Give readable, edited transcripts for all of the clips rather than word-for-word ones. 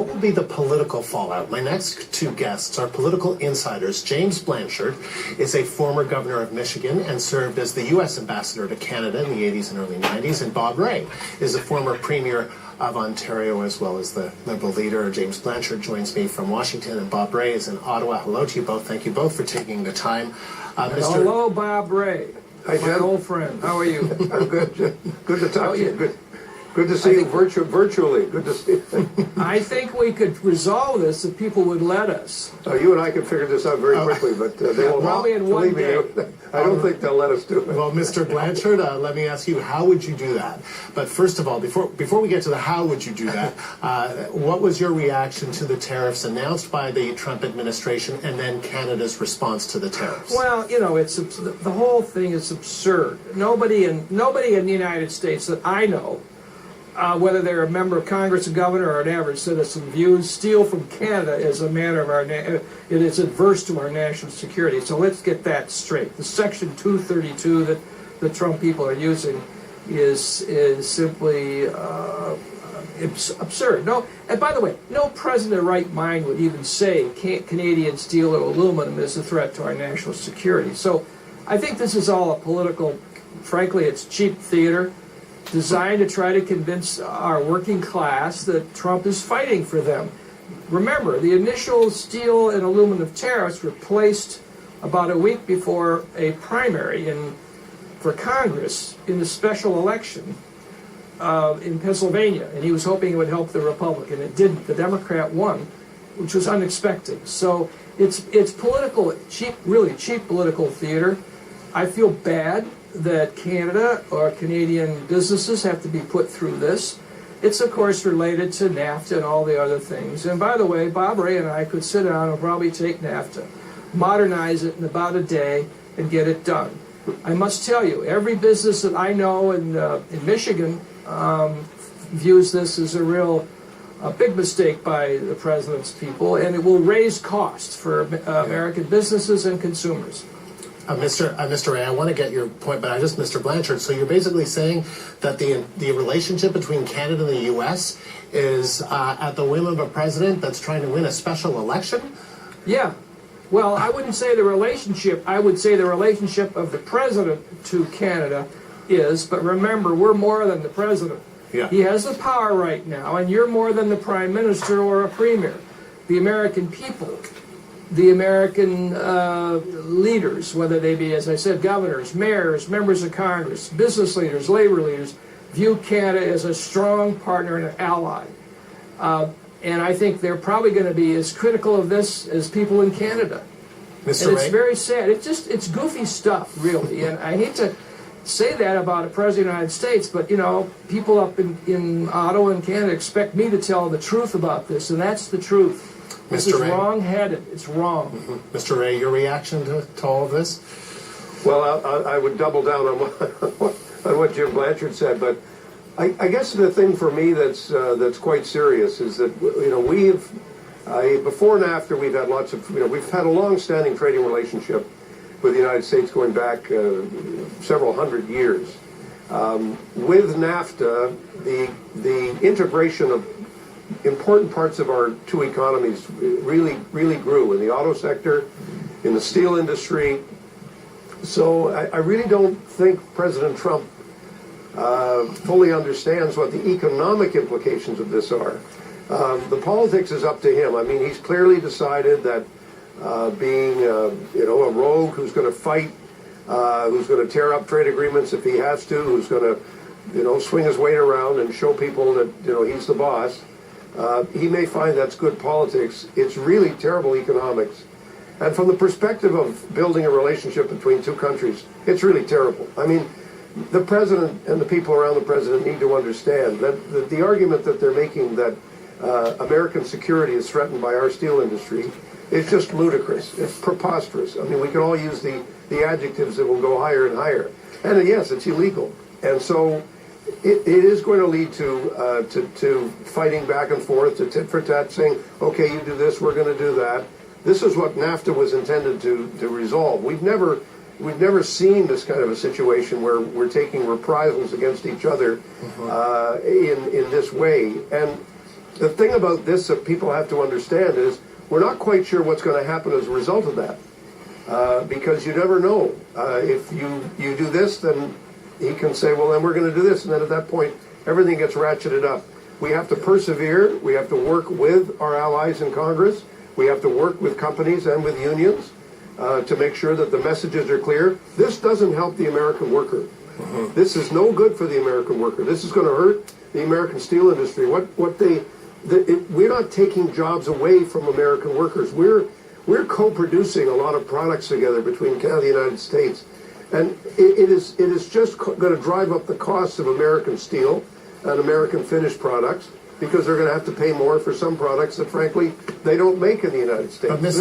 What will be the political fallout? My next two guests are political insiders. James Blanchard is a former governor of Michigan and served as the U.S. ambassador to Canada in the 80s and early 90s. And Bob Rae is a former premier of Ontario as well as the Liberal leader. James Blanchard joins me from Washington, and Bob Rae is in Ottawa. Hello to you both. Thank you both for taking the time. Hello, Bob Rae. Hi, my old friend. How are you? I'm good. Good to talk to you. Good to see you virtually. Good to see you. I think we could resolve this if people would let us. You and I can figure this out very quickly, but they won't. Probably in one day. I don't think they'll let us do it. Well, Mr. Blanchard, let me ask you, how would you do that? But first of all, before we get to the how would you do that, what was your reaction to the tariffs announced by the Trump administration and then Canada's response to the tariffs? Well, you know, the whole thing is absurd. Nobody in the United States that I know, whether they're a member of Congress, a governor, or an average citizen, views steel from Canada as a matter of it is adverse to our national security. So let's get that straight. The Section 232 that the Trump people are using is simply absurd. No, and by the way, no president of right mind would even say Canadian steel or aluminum is a threat to our national security. So I think this is all a political, frankly, it's cheap theater, designed to try to convince our working class that Trump is fighting for them. Remember, the initial steel and aluminum tariffs were placed about a week before a primary for Congress in the special election in Pennsylvania, and he was hoping it would help the Republican. It didn't. The Democrat won, which was unexpected. So it's political, really cheap political theater. I feel bad that Canada or Canadian businesses have to be put through this. It's, of course, related to NAFTA and all the other things. And by the way, Bob Rae and I could sit down and probably take NAFTA, modernize it in about a day, and get it done. I must tell you, every business that I know in Michigan views this as a big mistake by the president's people, and it will raise costs for American businesses and consumers. Mr. Rae, I want to get your point, but Mr. Blanchard, so you're basically saying that the relationship between Canada and the U.S. is at the whim of a president that's trying to win a special election? Yeah. Well, I wouldn't say the relationship. I would say the relationship of the president to Canada is, but remember, we're more than the president. Yeah. He has the power right now, and you're more than the prime minister or a premier. The American people, the American leaders, whether they be, as I said, governors, mayors, members of Congress, business leaders, labor leaders, view Canada as a strong partner and an ally. And I think they're probably going to be as critical of this as people in Canada. Mr. And Rae? it's very sad. It's goofy stuff, really. And I hate to say that about a president of the United States, but, you know, people up in Ottawa and Canada expect me to tell the truth about this, and that's the truth. This is wrong-headed. It's wrong. Mm-hmm. Mr. Rae, your reaction to all of this? Well, I would double down on what Jim Blanchard said, but I guess the thing for me that's quite serious is that, you know, before and after we've had lots of, we've had a long-standing trading relationship with the United States going back several hundred years. With NAFTA, the integration of important parts of our two economies really grew in the auto sector, in the steel industry. So I really don't think President Trump fully understands what the economic implications of this are. The politics is up to him. I mean, he's clearly decided that being a rogue who's going to fight, who's going to tear up trade agreements if he has to, who's going to swing his weight around and show people that he's the boss. He may find that's good politics. It's really terrible economics. And from the perspective of building a relationship between two countries, it's really terrible. I mean, the president and the people around the president need to understand that the argument that they're making that American security is threatened by our steel industry is just ludicrous. It's preposterous. I mean, we can all use the adjectives that will go higher and higher. And yes, it's illegal. And so it is going to lead to fighting back and forth, to tit for tat, saying, okay, you do this, we're going to do that. This is what NAFTA was intended to resolve. We've never seen this kind of a situation where we're taking reprisals against each other in this way. And the thing about this that people have to understand is we're not quite sure what's going to happen as a result of that. Because you never know. If you do this, then he can say, well, then we're going to do this. And then at that point, everything gets ratcheted up. We have to persevere. We have to work with our allies in Congress. We have to work with companies and with unions to make sure that the messages are clear. This doesn't help the American worker. This is no good for the American worker. This is going to hurt the American steel industry. We're not taking jobs away from American workers. We're co-producing a lot of products together between Canada and the United States. And it is just going to drive up the cost of American steel and American finished products because they're going to have to pay more for some products that, frankly, they don't make in the United States. But This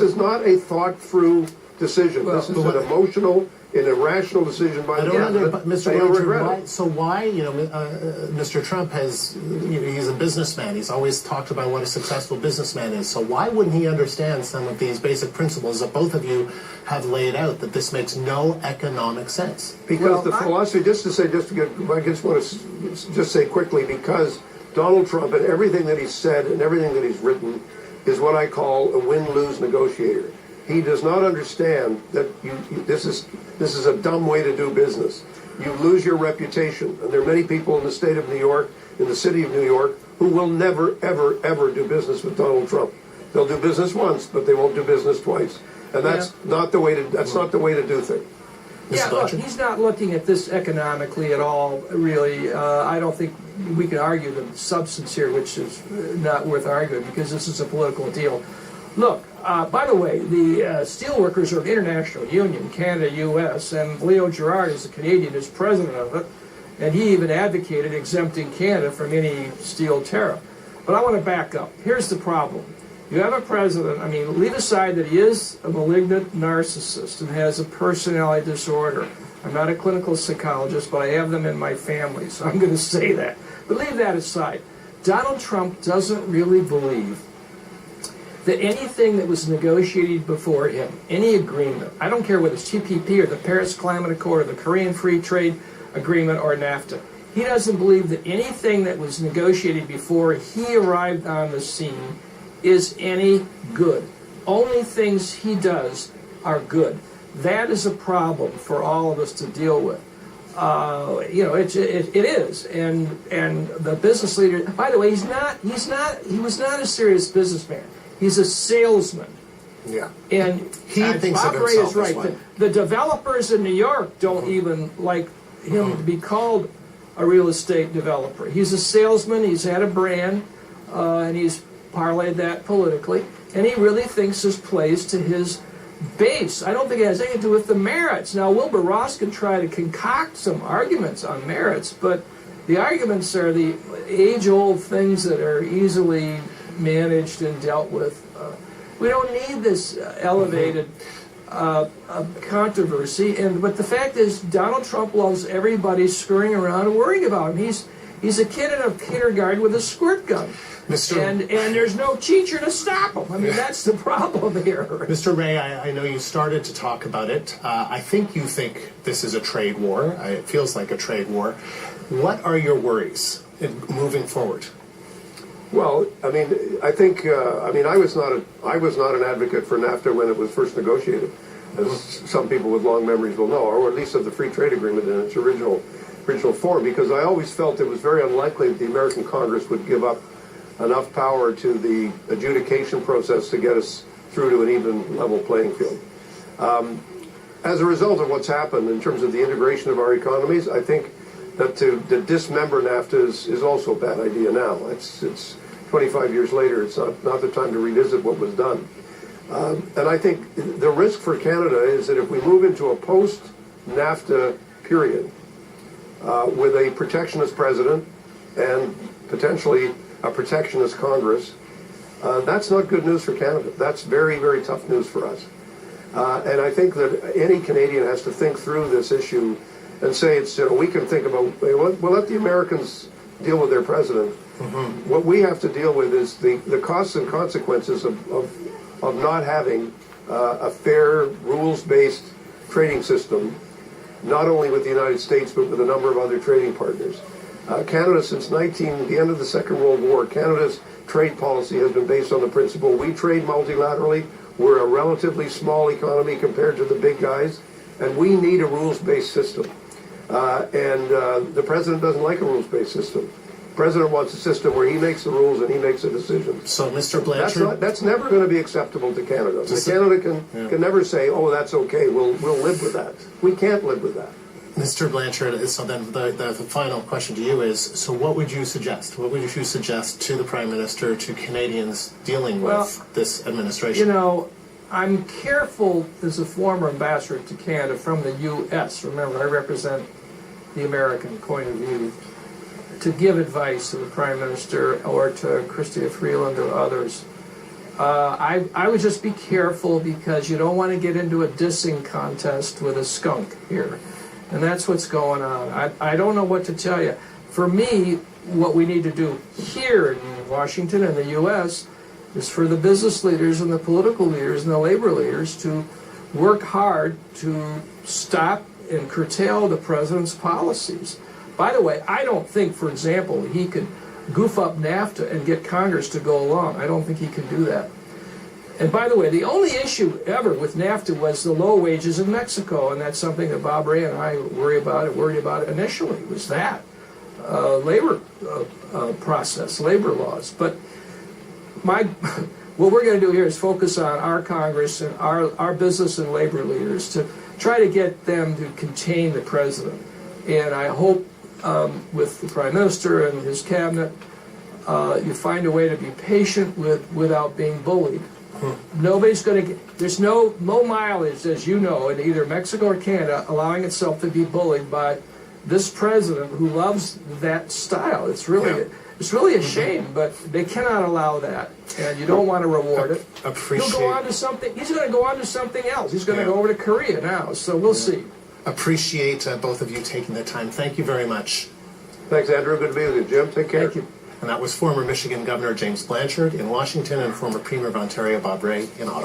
is not a thought-through decision. This is an emotional, an irrational decision by the president. But Mr. Blanchard, why, Mr. Trump he's a businessman. He's always talked about what a successful businessman is. So why wouldn't he understand some of these basic principles that both of you have laid out, that this makes no economic sense? Because the philosophy, I just want to just say quickly, because Donald Trump and everything that he's said and everything that he's written is what I call a win-lose negotiator. He does not understand that this is a dumb way to do business. You lose your reputation. And there are many people in the state of New York, in the city of New York, who will never, ever, ever do business with Donald Trump. They'll do business once, but they won't do business twice. And that's not the way to do things. Yeah, look, he's not looking at this economically at all, really. I don't think we can argue the substance here, which is not worth arguing, because this is a political deal. Look, by the way, the steelworkers are an international union, Canada, U.S., and Leo Gerard is a Canadian, is president of it, and he even advocated exempting Canada from any steel tariff. But I want to back up. Here's the problem. You have a president, leave aside that he is a malignant narcissist and has a personality disorder. I'm not a clinical psychologist, but I have them in my family, so I'm going to say that. But leave that aside. Donald Trump doesn't really believe that anything that was negotiated before him, any agreement, I don't care whether it's TPP or the Paris Climate Accord or the Korean Free Trade Agreement or NAFTA, he doesn't believe that anything that was negotiated before he arrived on the scene is any good. Only things he does are good. That is a problem for all of us to deal with. It is, and the business leader. By the way, he was not a serious businessman. He's a salesman. Yeah. And he thinks Bob of Ray himself is right. as well. The developers in New York don't even like him to be called a real estate developer. He's a salesman. He's had a brand, and he's parlayed that politically. And he really thinks this plays to his base. I don't think it has anything to do with the merits. Now, Wilbur Ross can try to concoct some arguments on merits, but the arguments are the age-old things that are easily managed and dealt with. We don't need this elevated controversy. But the fact is, Donald Trump loves everybody scurrying around and worrying about him. He's a kid in a kindergarten with a squirt gun. And there's no teacher to stop him. That's the problem here. Mr. Ray, I know you started to talk about it. I think you think this is a trade war. It feels like a trade war. What are your worries moving forward? Well, I think I was not an advocate for NAFTA when it was first negotiated, as some people with long memories will know, or at least of the free trade agreement in its original form, because I always felt it was very unlikely that the American Congress would give up enough power to the adjudication process to get us through to an even level playing field. As a result of what's happened in terms of the integration of our economies, I think that to dismember NAFTA is also a bad idea now. It's 25 years later. It's not the time to revisit what was done. And I think the risk for Canada is that if we move into a post-NAFTA period with a protectionist president and potentially a protectionist Congress, that's not good news for Canada. That's very, very tough news for us. And I think that any Canadian has to think through this issue and say, we can think about, we'll let the Americans deal with their president. Mm-hmm. What we have to deal with is the costs and consequences of not having a fair, rules-based trading system, not only with the United States, but with a number of other trading partners. Canada, since the end of the Second World War, Canada's trade policy has been based on the principle we trade multilaterally. We're a relatively small economy compared to the big guys, and we need a rules-based system. The president doesn't like a rules-based system. The president wants a system where he makes the rules and he makes the decisions. So, Mr. Blanchard, That's never going to be acceptable to Canada. Canada can never say, "Oh, that's okay. We'll live with that." We can't live with that. Mr. Blanchard, so then the final question to you is, so what would you suggest? What would you suggest to the Prime Minister, to Canadians dealing with this administration? You know, I'm careful as a former ambassador to Canada from the U.S. Remember, I represent the American point of view, to give advice to the Prime Minister or to Chrystia Freeland or others. I would just be careful, because you don't want to get into a dissing contest with a skunk here. And that's what's going on. I don't know what to tell you. For me, what we need to do here in Washington and the U.S. is for the business leaders and the political leaders and the labor leaders to work hard to stop and curtail the president's policies. By the way, I don't think, for example, he could goof up NAFTA and get Congress to go along. I don't think he could do that. And by the way, the only issue ever with NAFTA was the low wages in Mexico, and that's something that Bob Ray and I worried about it initially, was that labor process, labor laws. But what we're going to do here is focus on our Congress and our business and labor leaders to try to get them to contain the president. And I hope with the Prime Minister and his cabinet, you find a way to be patient without being bullied. Nobody's going to get, there's no mileage, as you know, in either Mexico or Canada allowing itself to be bullied by this president who loves that style. It's really a shame, but they cannot allow that, and you don't want to reward it. He'll go on to something. He's going to go on to something else. He's going to go over to Korea now, so we'll see. Appreciate both of you taking the time. Thank you very much. Thanks, Andrew. Good to be with you. Jim, take care. Thank you. And that was former Michigan Governor James Blanchard in Washington and former Premier of Ontario Bob Ray in Ottawa.